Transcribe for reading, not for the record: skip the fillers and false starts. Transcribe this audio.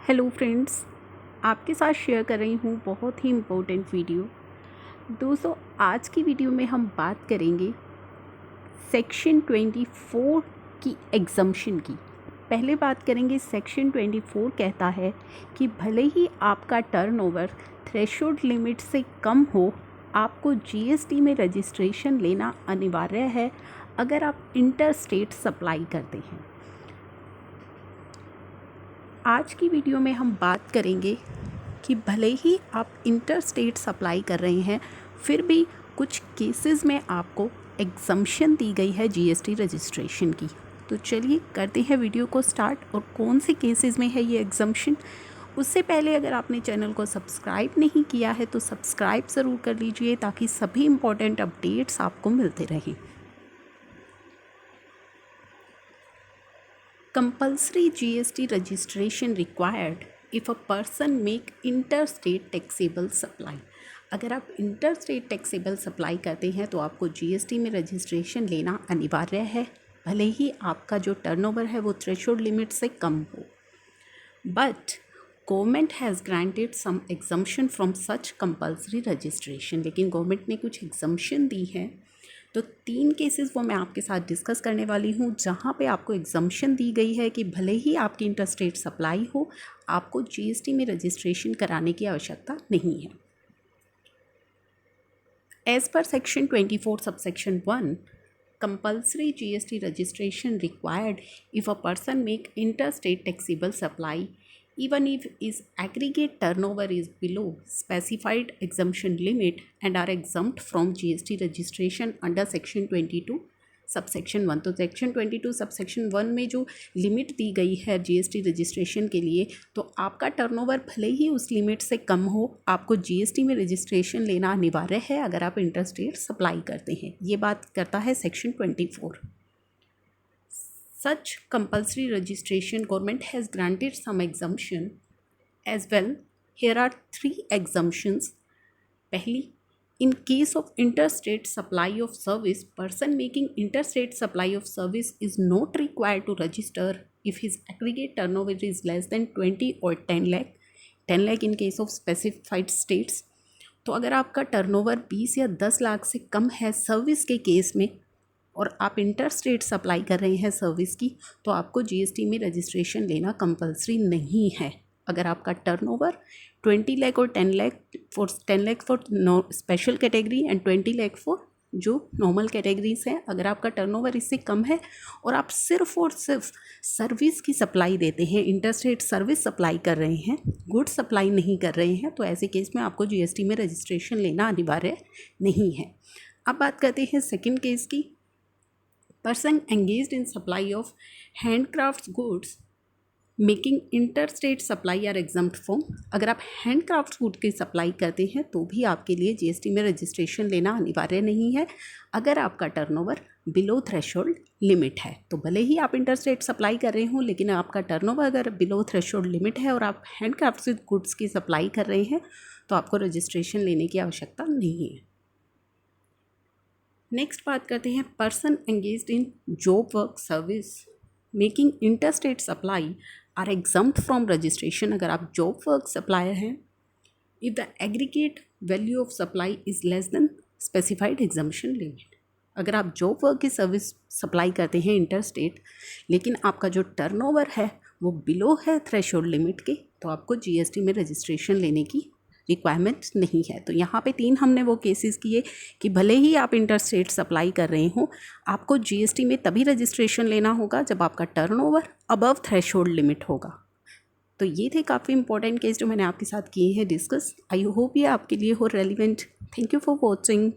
Hello friends, आपके साथ share कर रही हूँ बहुत ही इम्पोर्टेंट वीडियो। दोस्तों, आज की वीडियो में हम बात करेंगे सेक्शन 24 की एग्जम्पशन की। पहले बात करेंगे सेक्शन 24 कहता है कि भले ही आपका टर्नओवर थ्रेशोल्ड लिमिट से कम हो, आपको जीएसटी में रजिस्ट्रेशन लेना अनिवार्य है अगर आप इंटर स्टेट सप्लाई करते हैं। आज की वीडियो में हम बात करेंगे कि भले ही आप इंटर स्टेट सप्लाई कर रहे हैं, फिर भी कुछ केसेस में आपको एग्जम्पशन दी गई है जीएसटी रजिस्ट्रेशन की। तो चलिए करते हैं वीडियो को स्टार्ट और कौन से केसेस में है ये एग्जम्पशन। उससे पहले अगर आपने चैनल को सब्सक्राइब नहीं किया है तो सब्सक्राइब ज़रूर कर लीजिए ताकि सभी इम्पोर्टेंट अपडेट्स आपको मिलते रहें। Compulsory GST registration required if a person make interstate taxable supply। अगर आप इंटरस्टेट टैक्सेबल सप्लाई करते हैं तो आपको जीएसटी में रजिस्ट्रेशन लेना अनिवार्य है, भले ही आपका जो टर्नओवर है वो थ्रेशोल्ड लिमिट से कम हो। But government has granted some exemption from such compulsory registration. लेकिन गवर्नमेंट ने कुछ एग्जम्पशन दी है, तो 3 केसेस वो मैं आपके साथ डिस्कस करने वाली हूँ जहाँ पे आपको एग्जम्पशन दी गई है कि भले ही आपकी इंटरस्टेट सप्लाई हो, आपको जीएसटी में रजिस्ट्रेशन कराने की आवश्यकता नहीं है। As per section 24 subsection 1, compulsory GST registration required if a person make interstate taxable supply even if his aggregate turnover is below specified exemption limit and are exempt from GST registration under section 22 subsection 1। तो section 22 subsection 1 में जो limit दी गई है GST registration के लिए, तो आपका turnover भले ही उस लिमिट से कम हो, आपको जीएसटी में रजिस्ट्रेशन लेना अनिवार्य है अगर आप इंटरस्टेट सप्लाई करते हैं। ये बात करता है section 24। Such compulsory registration, government has granted some exemption as well. Here are 3 exemptions. पहली, in case of interstate supply of service, person making interstate supply of service is not required to register if his aggregate turnover is less than 20 or 10 lakh. 10 lakh in case of specified states. तो अगर आपका turnover 20 या 10 लाख से कम है service के case में और आप इंटरस्टेट सप्लाई कर रहे हैं सर्विस की, तो आपको जीएसटी में रजिस्ट्रेशन लेना कंपलसरी नहीं है। अगर आपका टर्नओवर 20 लाख और 10 lakh for special category and 20 lakh for जो नॉर्मल कैटेगरीज हैं, अगर आपका टर्नओवर इससे कम है और आप सिर्फ और सिर्फ सर्विस की सप्लाई देते हैं, इंटरस्टेट सर्विस सप्लाई कर रहे हैं, गुड्स सप्लाई नहीं कर रहे हैं, तो ऐसे केस में आपको जीएसटी में रजिस्ट्रेशन लेना अनिवार्य नहीं है। अब बात करते हैं सेकेंड केस की। Person engaged in supply of handcrafts goods making interstate supply are exempt from। अगर आप हैंडक्राफ्ट गुड की सप्लाई करते हैं तो भी आपके लिए जीएसटी में रजिस्ट्रेशन लेना अनिवार्य नहीं है अगर आपका टर्नओवर बिलो थ्रेशोल्ड लिमिट है। तो भले ही आप इंटरस्टेट सप्लाई कर रहे हो, लेकिन आपका टर्नओवर अगर बिलो थ्रेशोल्ड लिमिट है और आप हैंडक्राफ्ट गुड्स की सप्लाई कर रहे हैं तो आपको रजिस्ट्रेशन लेने की आवश्यकता नहीं है। नेक्स्ट बात करते हैं, person engaged in job work service making interstate supply are exempt from registration. अगर आप जॉब वर्क सप्लायर हैं, if the aggregate value of supply is less than specified exemption limit. अगर आप जॉब वर्क की service supply करते हैं interstate, लेकिन आपका जो टर्नओवर है वो बिलो है थ्रेशोल्ड लिमिट के, तो आपको जीएसटी में रजिस्ट्रेशन लेने की रिक्वायरमेंट नहीं है। तो यहाँ पे 3 हमने वो केसेस किए कि भले ही आप इंटरस्टेट सप्लाई कर रहे हो, आपको जीएसटी में तभी रजिस्ट्रेशन लेना होगा जब आपका टर्नओवर अबव थ्रेशोल्ड लिमिट होगा। तो ये थे काफ़ी इंपॉर्टेंट केस जो मैंने आपके साथ किए हैं डिस्कस। आई होप ये आपके लिए हो relevant. Thank you for watching.